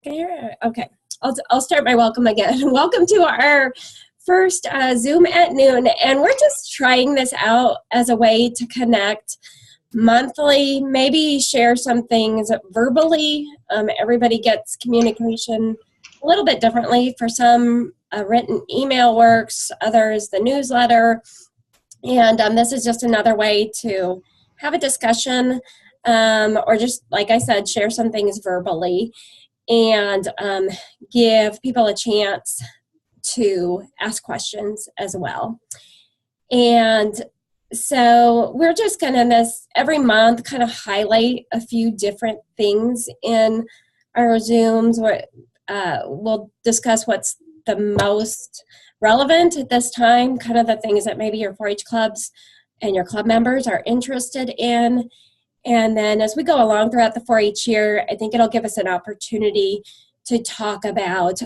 Can you hear it? Okay. I'll start my welcome again. Welcome to our first Zoom at noon, and we're just trying this out as a way to connect monthly, maybe share some things verbally. Everybody gets communication a little bit differently. For some, written email works, others the newsletter, and this is just another way to have a discussion or just, like I said, share some things verbally and give people a chance to ask questions as well. And so we're just going to every month kind of highlight a few different things in our Zooms. We'll discuss what's the most relevant at this time, kind of the things that maybe your 4-H clubs and your club members are interested in. And then as we go along throughout the 4-H year, I think it'll give us an opportunity to talk about,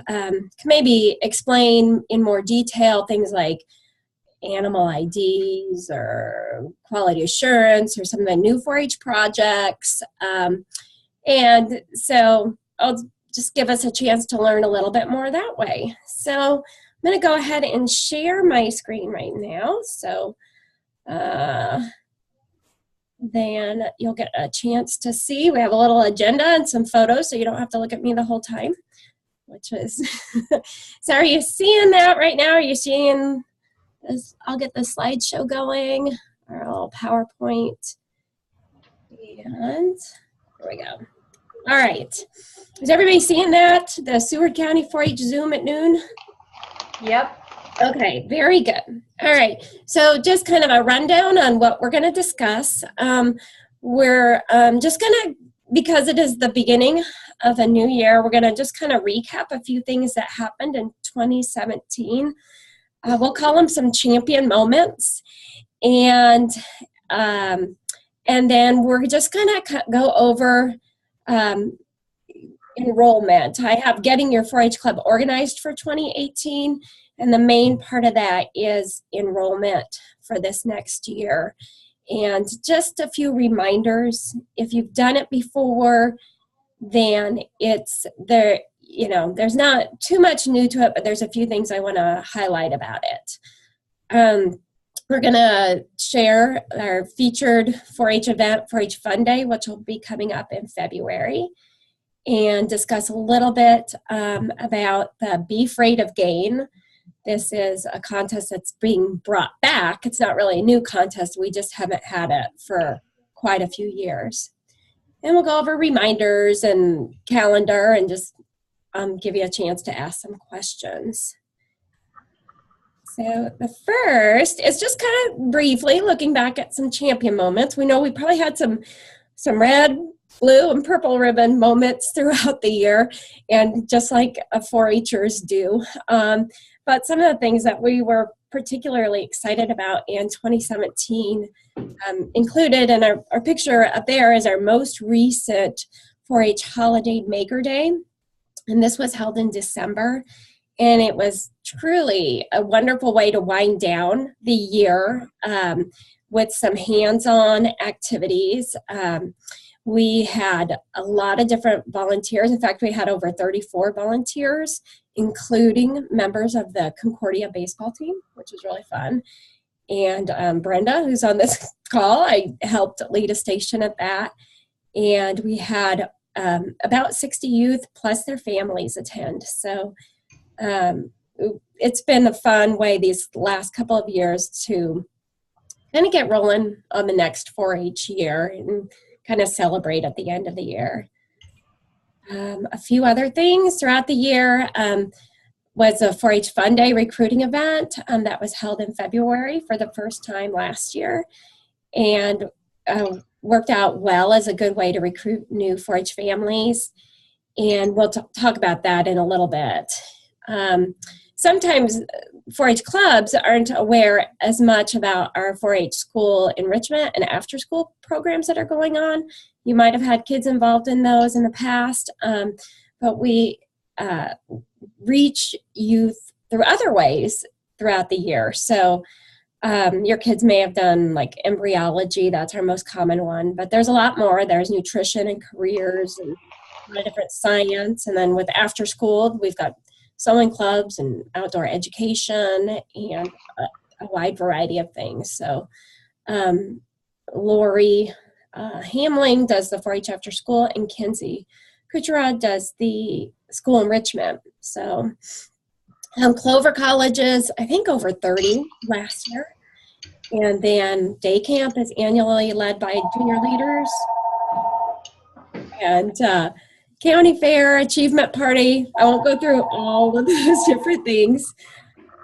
maybe explain in more detail things like animal IDs or quality assurance or some of the new 4-H projects. And so I'll just give us a chance to learn a little bit more that way. So I'm going to go ahead and share my screen right now. So then you'll get a chance to see. We have a little agenda and some photos, so you don't have to look at me the whole time, which is, so are you seeing that right now? Are you seeing this? I'll get the slideshow going, our little PowerPoint, and here we go. All right, is everybody seeing that? The Seward County 4-H Zoom at noon? Yep. Okay, very good. All right, so just kind of a rundown on what we're going to discuss. We're just going to, because it is the beginning of a new year, we're going to just kind of recap a few things that happened in 2017. We'll call them some champion moments. And then we're just going to go over enrollment. I have getting your 4-H club organized for 2018. And the main part of that is enrollment for this next year. And just a few reminders. If you've done it before, then it's there, there's not too much new to it, but there's a few things I want to highlight about it. We're going to share our featured 4-H event, 4-H Fun Day, which will be coming up in February, and discuss a little bit about the Be Afraid of Gain. This is a contest that's being brought back. It's not really a new contest. We just haven't had it for quite a few years. And we'll go over reminders and calendar and just give you a chance to ask some questions. So the first is just kind of briefly looking back at some champion moments. We know we probably had some red, blue, and purple ribbon moments throughout the year, and just like 4-Hers do. But some of the things that we were particularly excited about in 2017 included, and our picture up there is our most recent 4-H Holiday Maker Day. And this was held in December. And it was truly a wonderful way to wind down the year with some hands-on activities. We had a lot of different volunteers. In fact, we had over 34 volunteers, including members of the Concordia baseball team, which was really fun. And Brenda, who's on this call, I helped lead a station at that. And we had about 60 youth plus their families attend. So it's been a fun way these last couple of years to kind of get rolling on the next 4-H year and kind of celebrate at the end of the year. A few other things throughout the year was a 4-H Fun Day recruiting event that was held in February for the first time last year, and worked out well as a good way to recruit new 4-H families. And we'll talk about that in a little bit. Sometimes 4-H clubs aren't aware as much about our 4-H school enrichment and after-school programs that are going on. You might have had kids involved in those in the past, but we reach youth through other ways throughout the year. So your kids may have done like embryology, that's our most common one, but there's a lot more. There's nutrition and careers and a lot of different science. And then with after school, we've got sewing clubs and outdoor education and a wide variety of things. So Lori Hamling does the 4-H after school, and Kenzie Kucherod does the school enrichment. So Clover colleges, I think over 30 last year. And then day camp is annually led by junior leaders. And county fair, achievement party, I won't go through all of those different things.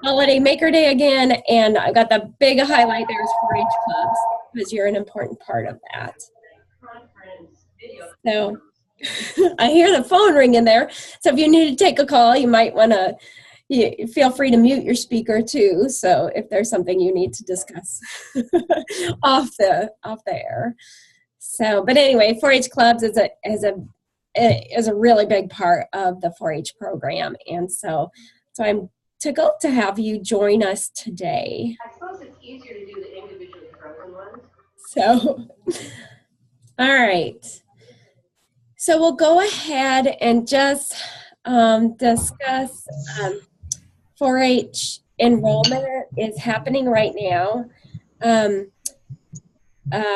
Holiday Maker Day again, and I got the big highlight there is 4-H clubs, because you're an important part of that. So I hear the phone ringing there. So if you need to take a call, you might want to feel free to mute your speaker too. So if there's something you need to discuss off the air. So, but anyway, 4-H clubs is a really big part of the 4-H program, and so I'm tickled to have you join us today. I suppose it's easier to do the individually frozen ones. So, all right. So we'll go ahead and just discuss 4-H enrollment is happening right now.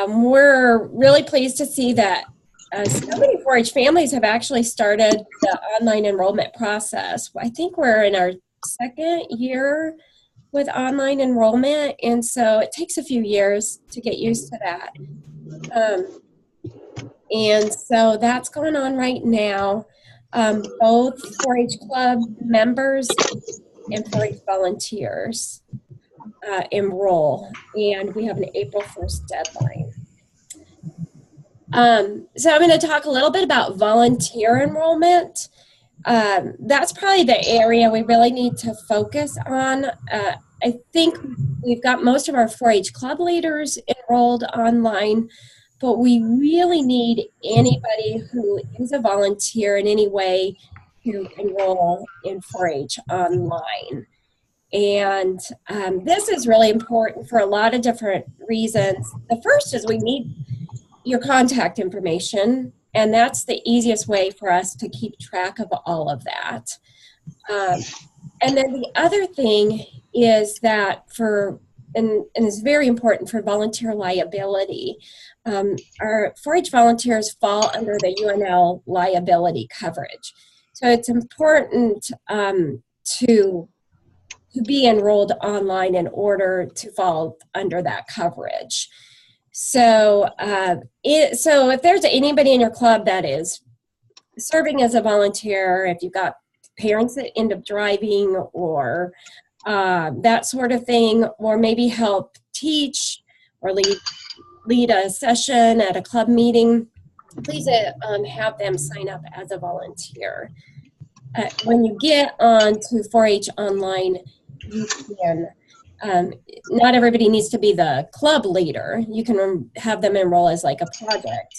We're really pleased to see that so many 4-H families have actually started the online enrollment process. I think we're in our second year with online enrollment, and so it takes a few years to get used to that. And so that's going on right now. Both 4-H club members and 4-H volunteers enroll, and we have an April 1st deadline. So I'm going to talk a little bit about volunteer enrollment. That's probably the area we really need to focus on. I think we've got most of our 4-H club leaders enrolled online, but we really need anybody who is a volunteer in any way to enroll in 4-H online. And this is really important for a lot of different reasons. The first is we need your contact information, and that's the easiest way for us to keep track of all of that. And then the other thing is that and it's very important for volunteer liability. Our 4-H volunteers fall under the UNL liability coverage. So it's important to be enrolled online in order to fall under that coverage. So, so if there's anybody in your club that is serving as a volunteer, if you've got parents that end up driving or that sort of thing, or maybe help teach or lead a session at a club meeting, please have them sign up as a volunteer. When you get on to 4-H online, you can, not everybody needs to be the club leader. You can have them enroll as like a project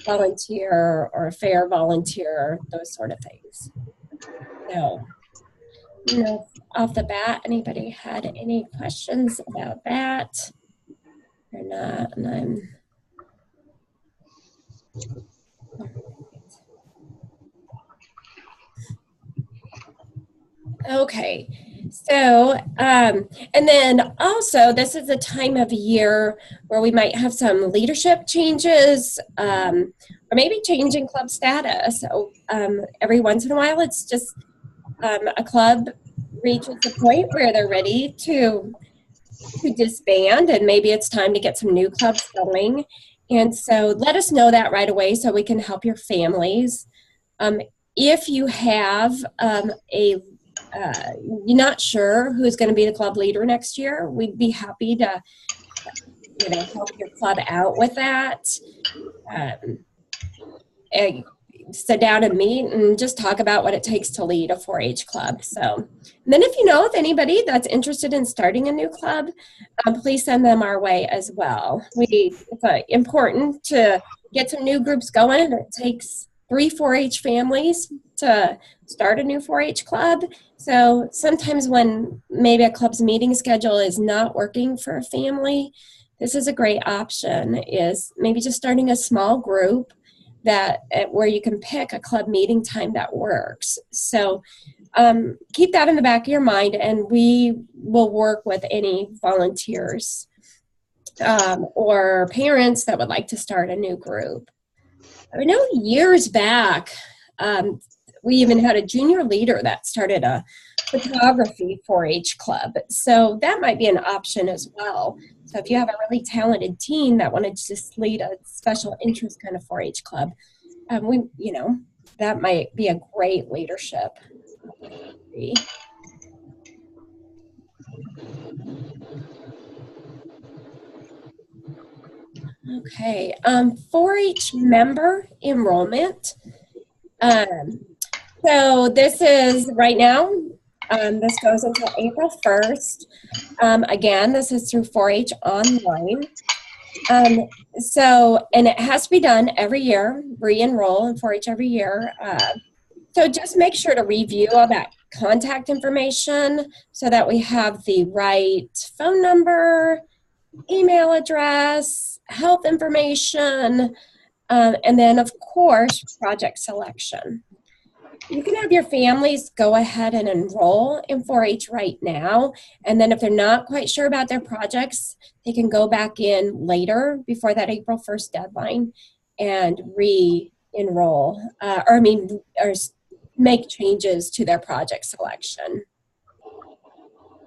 volunteer or a fair volunteer, those sort of things. So, you know, off the bat, anybody had any questions about that or not? And okay. So, and then also this is a time of year where we might have some leadership changes, or maybe changing club status. So, every once in a while, it's just a club reaches a point where they're ready to disband, and maybe it's time to get some new clubs going. And so let us know that right away so we can help your families. If you have you're not sure who's going to be the club leader next year, we'd be happy to help your club out with that. Sit down and meet and just talk about what it takes to lead a 4-H club. So, and then if you know of anybody that's interested in starting a new club, please send them our way as well. It's important to get some new groups going. It takes 3 4-H families to start a new 4-H club. So sometimes when maybe a club's meeting schedule is not working for a family, this is a great option, is maybe just starting a small group that where you can pick a club meeting time that works. So keep that in the back of your mind, and we will work with any volunteers or parents that would like to start a new group. I know years back, we even had a junior leader that started a photography 4-H club. So that might be an option as well. So if you have a really talented teen that wanted to just lead a special interest kind of 4-H club, that might be a great leadership opportunity. Okay, 4-H member enrollment. So this is right now, this goes until April 1st. Again, this is through 4-H online. And it has to be done every year, re-enroll in 4-H every year. So just make sure to review all that contact information so that we have the right phone number, email address, health information, and then of course, project selection. You can have your families go ahead and enroll in 4-H right now, and then if they're not quite sure about their projects, they can go back in later before that April 1st deadline and re-enroll, or make changes to their project selection.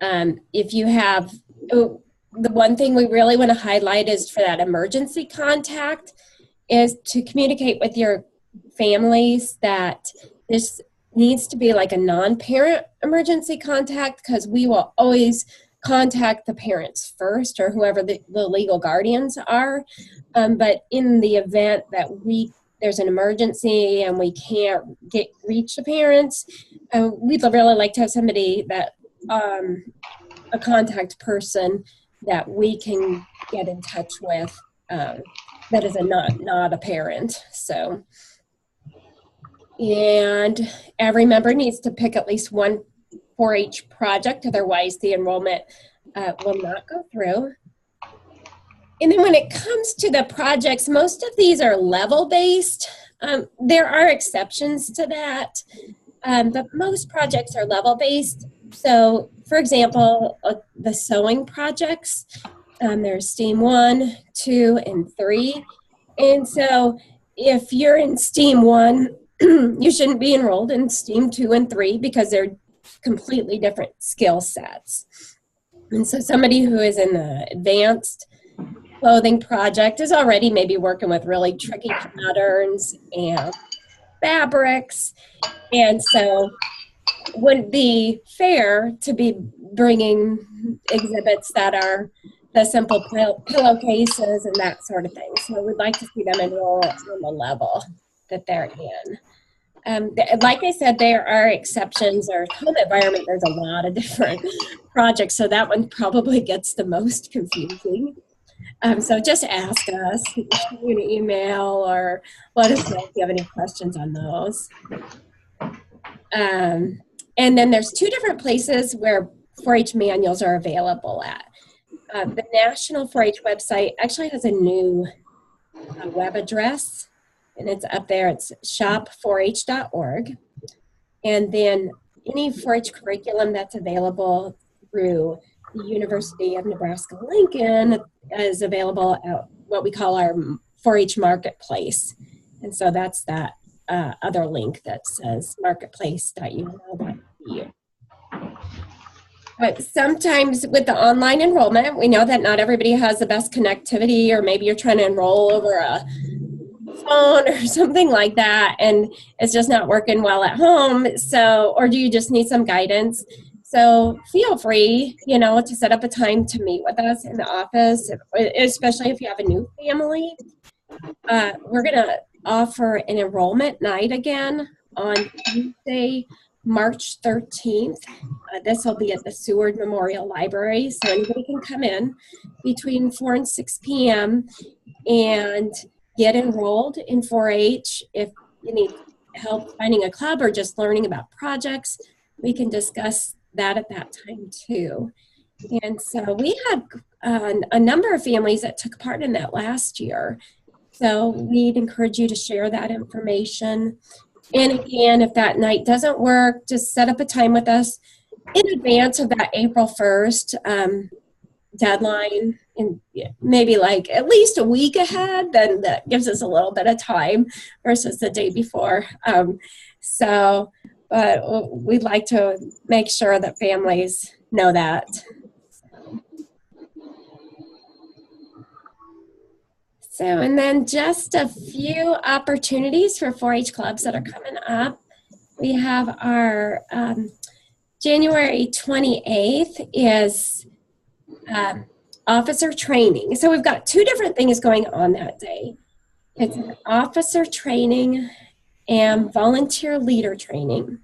If you have, the one thing we really want to highlight is for that emergency contact is to communicate with your families that this needs to be like a non-parent emergency contact, because we will always contact the parents first or whoever the legal guardians are. But in the event that there's an emergency and we can't reach the parents, we'd really like to have somebody that, a contact person that we can get in touch with that is not a parent. So, and every member needs to pick at least one 4-H project, otherwise the enrollment will not go through. And then when it comes to the projects, most of these are level-based. There are exceptions to that, but most projects are level-based. So, for example, the sewing projects, there's STEAM 1, 2, and 3. And so if you're in STEAM 1, you shouldn't be enrolled in STEAM 2 and 3 because they're completely different skill sets. And so somebody who is in the advanced clothing project is already maybe working with really tricky patterns and fabrics. And so it wouldn't be fair to be bringing exhibits that are the simple pillowcases and that sort of thing. So we'd like to see them enroll on the level that they're in. Like I said, there are exceptions. There's home environment. There's a lot of different projects, so that one probably gets the most confusing. So just ask us, shoot an email, or let us know if you have any questions on those. And then there's 2 different places where 4-H manuals are available at. The National 4-H website actually has a new web address, and it's up there. It's shop4h.org. And then any 4-H curriculum that's available through the University of Nebraska-Lincoln is available at what we call our 4-H marketplace. And so that's that other link that says marketplace.unl.edu. But sometimes with the online enrollment, we know that not everybody has the best connectivity, or maybe you're trying to enroll over a phone or something like that, and it's just not working well at home. So, or do you just need some guidance? So feel free, to set up a time to meet with us in the office, especially if you have a new family. We're going to offer an enrollment night again on Tuesday, March 13th. This will be at the Seward Memorial Library, so anybody can come in between 4 and 6 p.m. and get enrolled in 4-H. If you need help finding a club or just learning about projects, we can discuss that at that time too. And so we had a number of families that took part in that last year. So we'd encourage you to share that information. And again, if that night doesn't work, just set up a time with us in advance of that April 1st deadline, and maybe like at least a week ahead. Then that gives us a little bit of time versus the day before. But we'd like to make sure that families know that. So, and then just a few opportunities for 4-H clubs that are coming up. We have our January 28th is officer training. So we've got two different things going on that day. It's an officer training and volunteer leader training.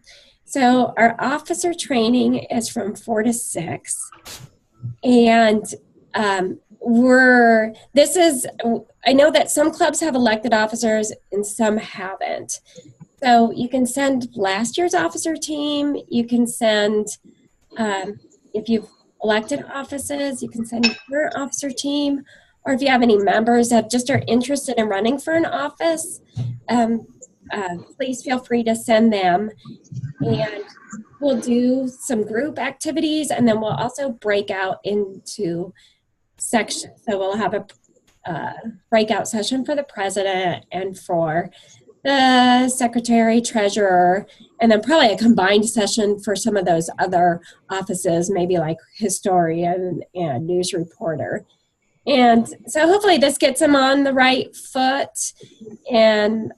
So our officer training is from 4 to 6. And I know that some clubs have elected officers and some haven't. So you can send last year's officer team, you can send, if you've elected offices, you can send your current officer team, or if you have any members that just are interested in running for an office, please feel free to send them. And we'll do some group activities, and then we'll also break out into sections. So we'll have a breakout session for the president and for the secretary, treasurer, and then probably a combined session for some of those other offices, maybe like historian and news reporter. And so hopefully this gets them on the right foot and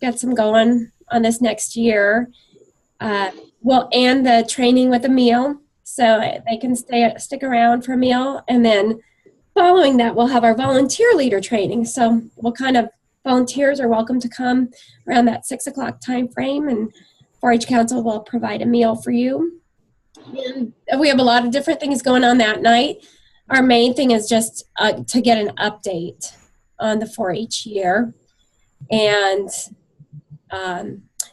gets them going on this next year. We'll end the training with a meal, so they can stick around for a meal. And then following that, we'll have our volunteer leader training. So volunteers are welcome to come around that 6 o'clock time frame, and 4-H Council will provide a meal for you. And we have a lot of different things going on that night. Our main thing is just to get an update on the 4-H year. And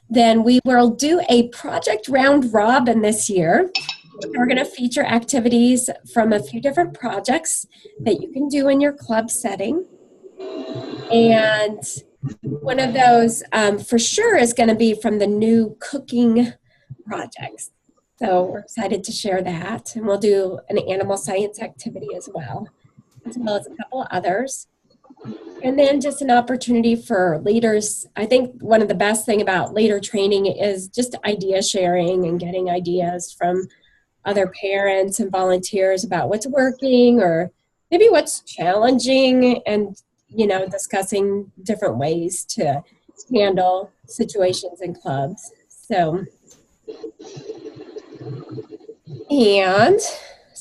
then we will do a project round robin this year. We're going to feature activities from a few different projects that you can do in your club setting. And one of those for sure is going to be from the new cooking projects. So we're excited to share that. And we'll do an animal science activity as well as a couple of others. And then just an opportunity for leaders. I think one of the best thing about leader training is just idea sharing and getting ideas from other parents and volunteers about what's working or maybe what's challenging, and discussing different ways to handle situations in clubs. So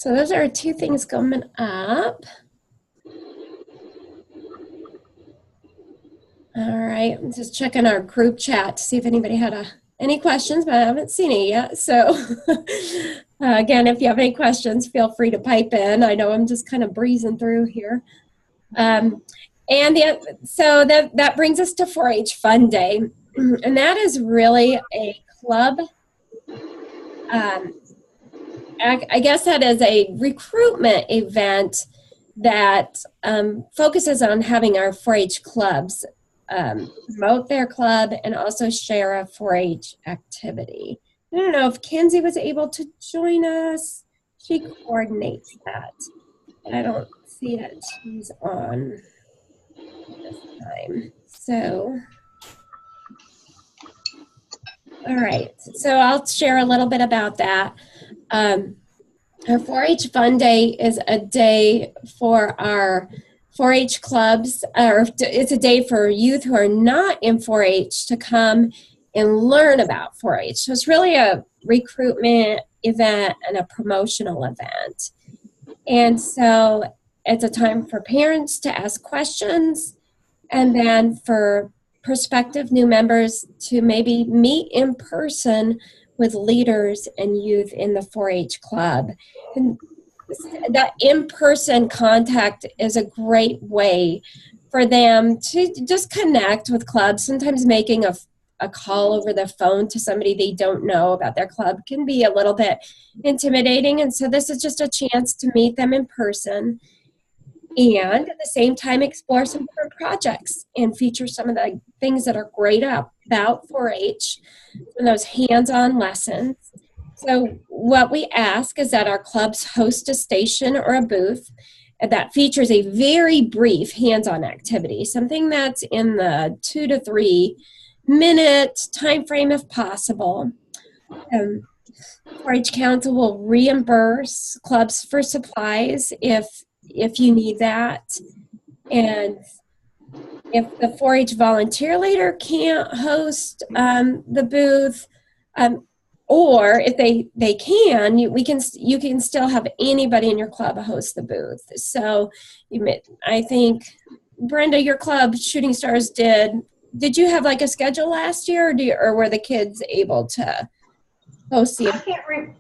those are two things coming up. All right, I'm just checking our group chat to see if anybody had any questions, but I haven't seen it yet. So again, if you have any questions, feel free to pipe in. I know I'm just kind of breezing through here. So that brings us to 4-H Fun Day, and that is really a club. I guess that is a recruitment event that focuses on having our 4-H clubs promote their club and also share a 4-H activity. I don't know if Kenzie was able to join us. She coordinates that, but I don't see that she's on this time. So, all right. So I'll share a little bit about that. Our 4-H Fun Day is a day for our 4-H clubs, or it's a day for youth who are not in 4-H to come and learn about 4-H. So it's really a recruitment event and a promotional event. And so it's a time for parents to ask questions, and then for prospective new members to maybe meet in person with leaders and youth in the 4-H club. And that in-person contact is a great way for them to just connect with clubs. Sometimes making a call over the phone to somebody they don't know about their club can be a little bit intimidating. And so this is just a chance to meet them in person. and at the same time explore some different projects and feature some of the things that are great about 4-H and those hands-on lessons. So what we ask is that our clubs host a station or a booth that features a very brief hands-on activity, something that's in the 2 to 3 minute time frame if possible. 4-H Council will reimburse clubs for supplies if you need that. And if the 4-H volunteer leader can't host the booth, or if they can, you can still have anybody in your club host the booth. So I think, Brenda, your club, Shooting Stars, did you have like a schedule last year, or were the kids able to host the?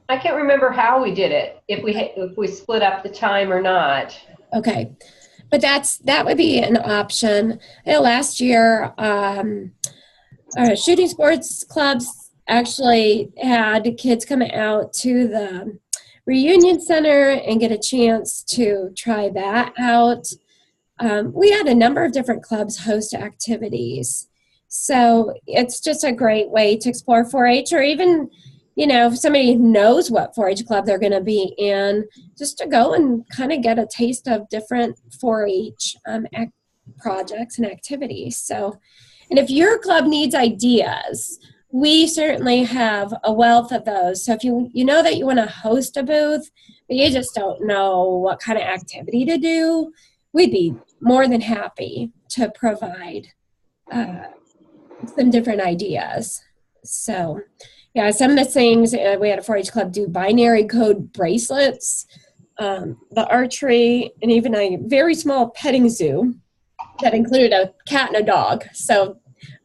I can't remember how we did it, if we split up the time or not. Okay, but that would be an option. Last year, our shooting sports clubs actually had kids come out to the reunion center and get a chance to try that out. We had a number of different clubs host activities. So it's just a great way to explore 4-H, or even, if somebody knows what 4-H club they're going to be in, just to go and kind of get a taste of different 4-H projects and activities. So, and if your club needs ideas, we certainly have a wealth of those. So if you know that you want to host a booth, but you just don't know what kind of activity to do, we'd be more than happy to provide some different ideas. So, yeah, some of the things, we had a 4-H club do binary code bracelets, the archery, and even a very small petting zoo that included a cat and a dog. So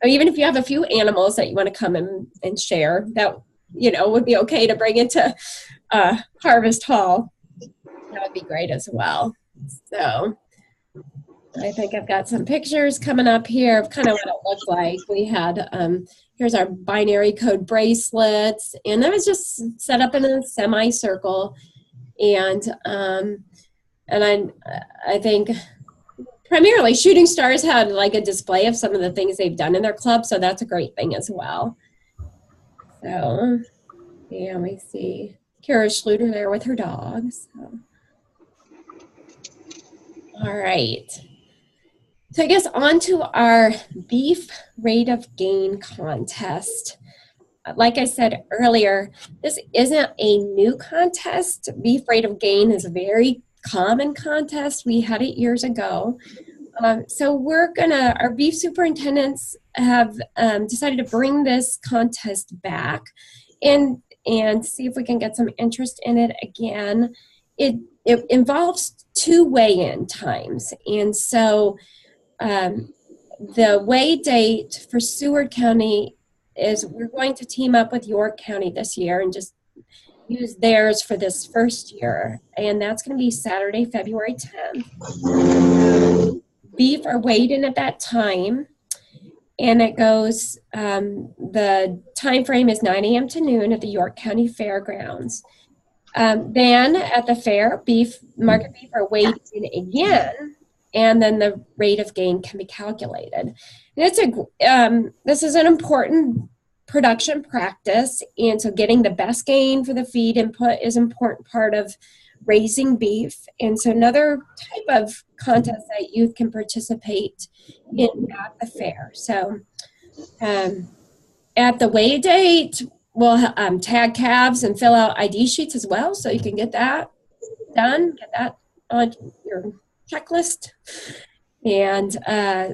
even if you have a few animals that you want to come and share, that, would be okay to bring into Harvest Hall. That would be great as well. So I think I've got some pictures coming up here of kind of what it looked like. We had, here's our binary code bracelets, and that was just set up in a semicircle. And I think primarily Shooting Stars had like a display of some of the things they've done in their club, so that's a great thing as well. So, yeah, we see Kara Schluter there with her dogs. So. All right. So I guess on to our beef rate of gain contest. Like I said earlier, this isn't a new contest. Beef rate of gain is a very common contest. We had it years ago. So our beef superintendents have decided to bring this contest back and see if we can get some interest in it again. It involves 2 weigh-in times. And so the weigh date for Seward County is, we're going to team up with York County this year and just use theirs for this first year. And that's going to be Saturday, February 10th. Beef are weighed in at that time, and it goes, the time frame is 9 a.m. to noon at the York County Fairgrounds. Then at the fair, market beef are weighed in again, and then the rate of gain can be calculated. And this is an important production practice, and so getting the best gain for the feed input is an important part of raising beef. And so another type of contest that youth can participate in at the fair. So at the weigh date, we'll tag calves and fill out ID sheets as well, so you can get that done, get that on your checklist. And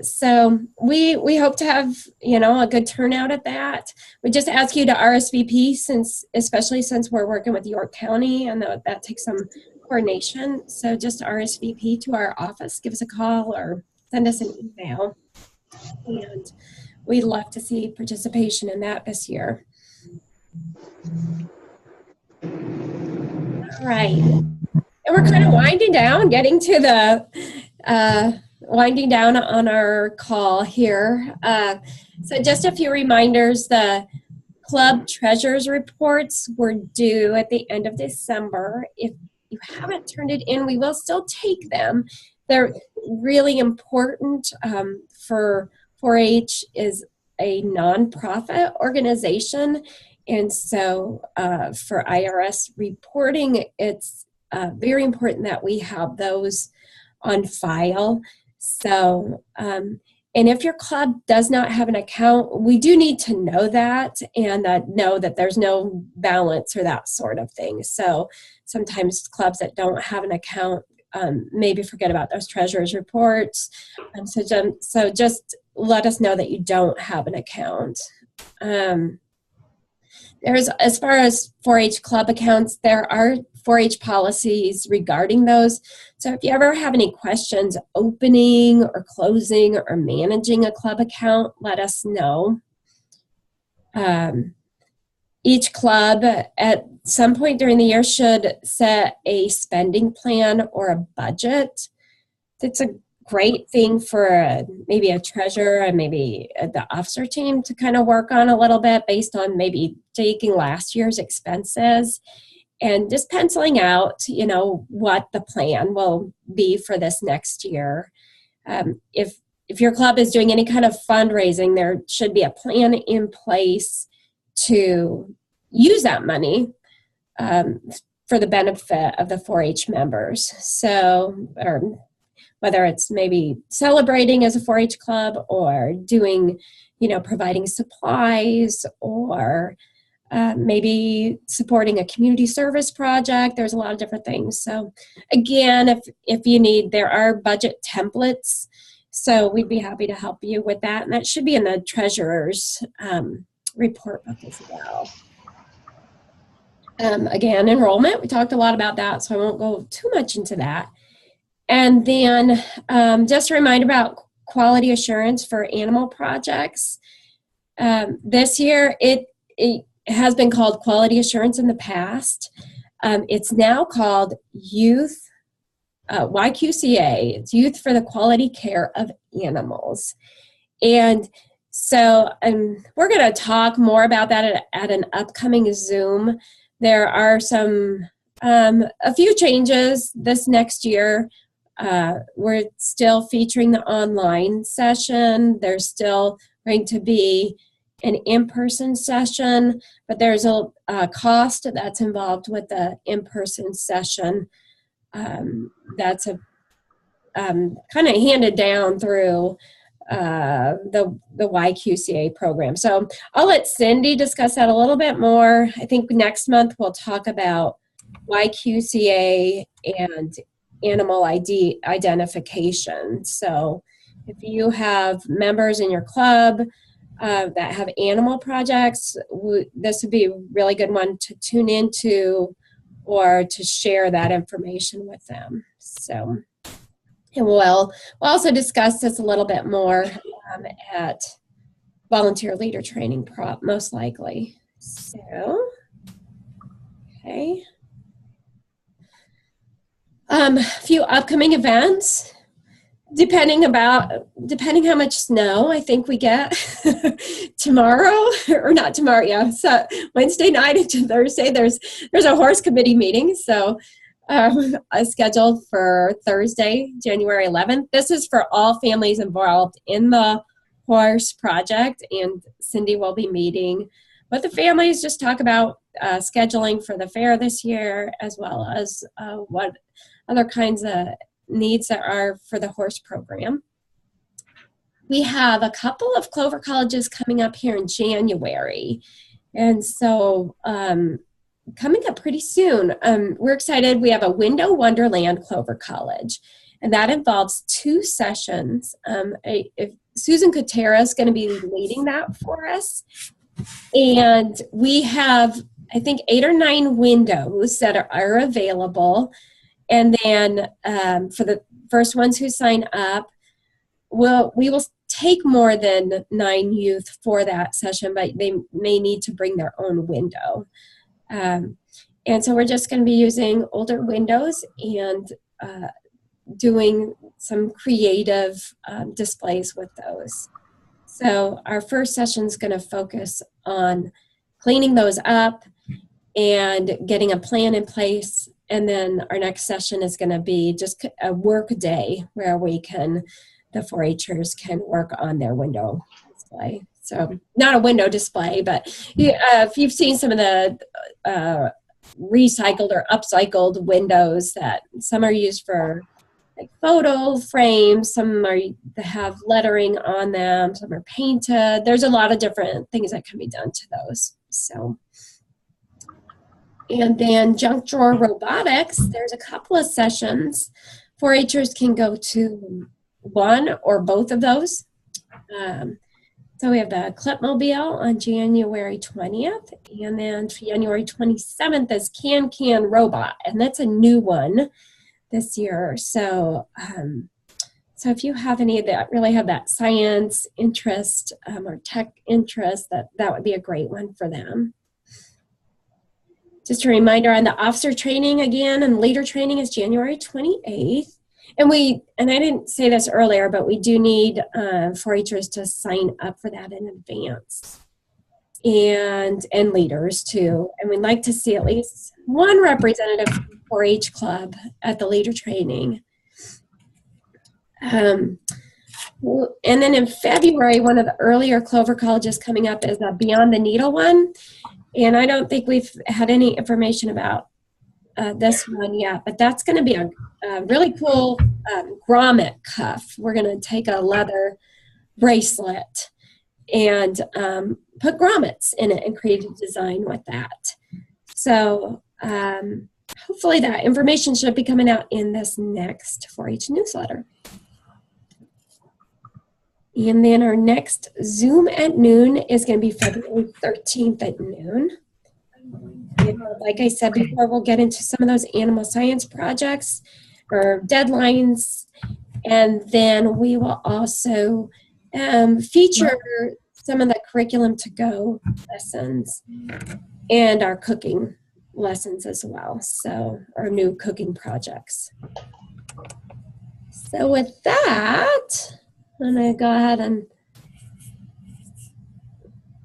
so we hope to have, a good turnout at that. We just ask you to RSVP, especially since we're working with York County, and that takes some coordination. So just RSVP to our office, give us a call or send us an email. And we'd love to see participation in that this year. All right. And we're kind of winding down, getting to the winding down on our call here. So just a few reminders. The club treasurers reports were due at the end of December. If you haven't turned it in, we will still take them. they're really important for 4-H is a nonprofit organization. And so for IRS reporting, it's very important that we have those on file. So, and if your club does not have an account, we do need to know that and know that there's no balance or that sort of thing. So sometimes clubs that don't have an account maybe forget about those treasurer's reports. So just let us know that you don't have an account. There's, as far as 4-H club accounts, there are 4-H policies regarding those. So if you ever have any questions opening or closing or managing a club account, let us know. Each club at some point during the year should set a spending plan or a budget. It's a great thing for maybe a treasurer and maybe the officer team to kind of work on a little bit based on maybe taking last year's expenses and just penciling out, you know, what the plan will be for this next year. If your club is doing any kind of fundraising, there should be a plan in place to use that money for the benefit of the 4-H members. So, or whether it's maybe celebrating as a 4-H club or doing, you know, providing supplies or maybe supporting a community service project. There's a lot of different things. So again, if you need, there are budget templates. So we'd be happy to help you with that. And that should be in the treasurer's report book as well. Again, enrollment, we talked a lot about that, so I won't go too much into that. And then just a reminder about quality assurance for animal projects. This year, it has been called quality assurance in the past. It's now called youth, YQCA. It's Youth for the Quality Care of Animals. And so we're going to talk more about that at an upcoming Zoom. There are a few changes this next year. We're still featuring the online session. There's still going to be an in-person session, but there's a cost that's involved with the in-person session. That's kind of handed down through the YQCA program. So I'll let Cindy discuss that a little bit more. I think next month we'll talk about YQCA and animal ID identification. So if you have members in your club that have animal projects, this would be a really good one to tune into or to share that information with them. So, and we'll also discuss this a little bit more at volunteer leader training, most likely. So, okay. A few upcoming events. Depending how much snow I think we get tomorrow, or not tomorrow, yeah, so Wednesday night into Thursday, there's a horse committee meeting, so scheduled for Thursday, January 11th. This is for all families involved in the horse project, and Cindy will be meeting with the families, just talk about scheduling for the fair this year, as well as what other kinds of needs there are for the horse program. We have a couple of Clover colleges coming up here in January, and so coming up pretty soon. We're excited. We have a Window Wonderland Clover College, and that involves 2 sessions. Susan Kutera is going to be leading that for us, and we have, I think, 8 or 9 windows that are available. And then for the first ones who sign up, we will take more than 9 youth for that session, but they may need to bring their own window. And so we're just going to be using older windows and doing some creative displays with those. So our first session is going to focus on cleaning those up and getting a plan in place And then our next session is going to be just a work day where the 4-Hers can work on their window display. So not a window display, but if you've seen some of the recycled or upcycled windows, that some are used for like photo frames, some have lettering on them, some are painted. There's a lot of different things that can be done to those. So, and then junk drawer robotics, there's a couple of sessions. 4-Hers can go to one or both of those. So we have the Clipmobile on January 20th, and then January 27th is Can Robot, and that's a new one this year. So, so if you have any that really have that science interest or tech interest, that would be a great one for them. Just a reminder on the officer training again, and leader training is January 28th. And I didn't say this earlier, but we do need 4-Hers to sign up for that in advance, and leaders too. And we'd like to see at least one representative from 4-H club at the leader training. And then in February, one of the earlier Clover colleges coming up is a Beyond the Needle one. And I don't think we've had any information about this one yet, but that's going to be a really cool grommet cuff. We're going to take a leather bracelet and put grommets in it and create a design with that. So hopefully that information should be coming out in this next 4-H newsletter. And then our next Zoom at noon is going to be February 13th at noon. And like I said before, we'll get into some of those animal science projects or deadlines. And then we will also feature some of the curriculum to go lessons and our cooking lessons as well. So our new cooking projects. So with that, I'm going to go ahead and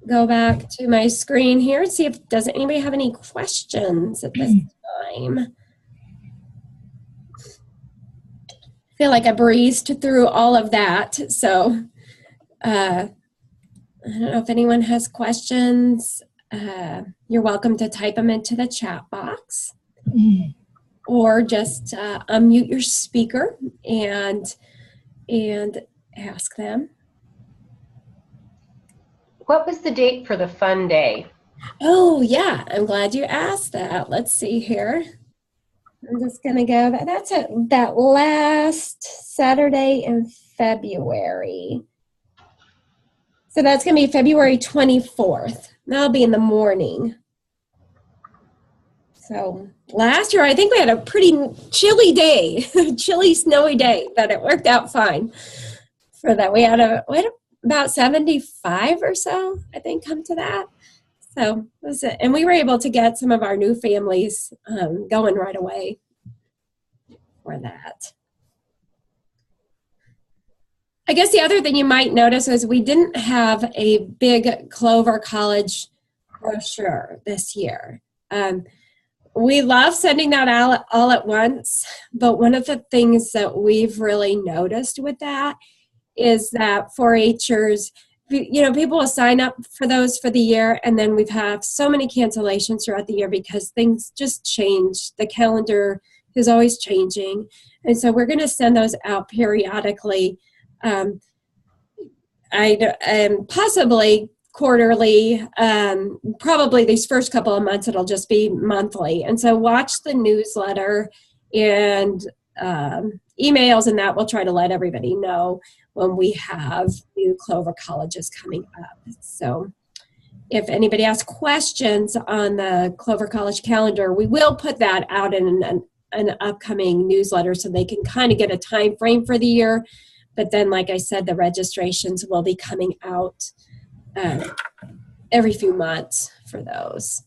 go back to my screen here and see if does anybody have any questions at this time. I feel like I breezed through all of that, so I don't know if anyone has questions. You're welcome to type them into the chat box, or just unmute your speaker and ask them. What was the date for the fun day? Oh, yeah, I'm glad you asked that. Let's see here. I'm just going to go, that's that last Saturday in February. So that's going to be February 24th. That'll be in the morning. So last year, I think we had a pretty chilly day, chilly, snowy day, but it worked out fine for that. We had about 75 or so, I think, come to that. So that's it. And we were able to get some of our new families going right away for that. I guess the other thing you might notice is we didn't have a big Clover College brochure this year. We love sending that out all at once, but one of the things that we've really noticed with that is that 4-Hers, people will sign up for those for the year, and then we've had so many cancellations throughout the year because things just change. The calendar is always changing, and so we're going to send those out periodically, possibly quarterly. Probably these first couple of months it'll just be monthly, and so watch the newsletter and emails, and that will try to let everybody know when we have new Clover colleges coming up. So if anybody has questions on the Clover College calendar, we will put that out in an upcoming newsletter so they can kind of get a time frame for the year. But then, like I said, the registrations will be coming out every few months for those.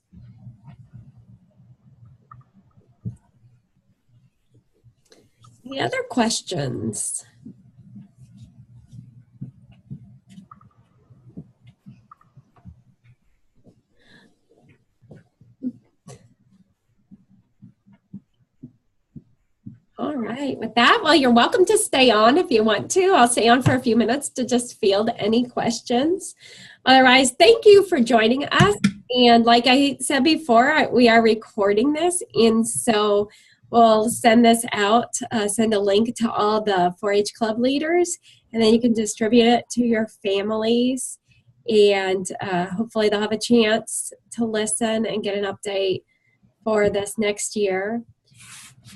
Any other questions? right. With that, well, you're welcome to stay on if you want to. I'll stay on for a few minutes to just field any questions. Otherwise, thank you for joining us. And like I said before, we are recording this, and so we'll send this out, send a link to all the 4-H club leaders, and then you can distribute it to your families, and hopefully they'll have a chance to listen and get an update for this next year.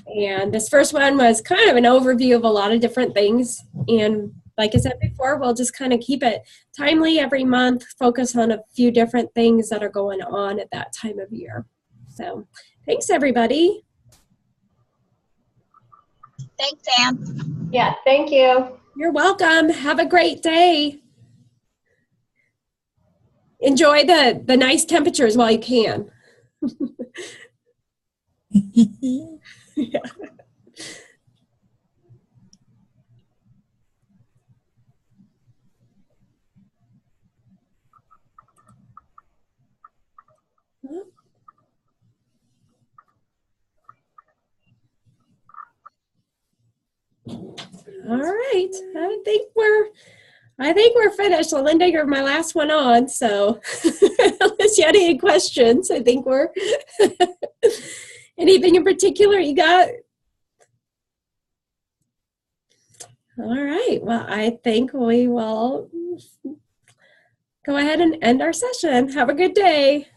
And this first one was kind of an overview of a lot of different things. And like I said before, we'll just kind of keep it timely every month, focus on a few different things that are going on at that time of year. So thanks, everybody. Thanks, Ann. Yeah, thank you. You're welcome. Have a great day. Enjoy the nice temperatures while you can. Yeah. All right. I think we're finished. Well, Linda, you're my last one on, so unless you had any questions, I think we're anything in particular you got? All right. Well, I think we will go ahead and end our session. Have a good day.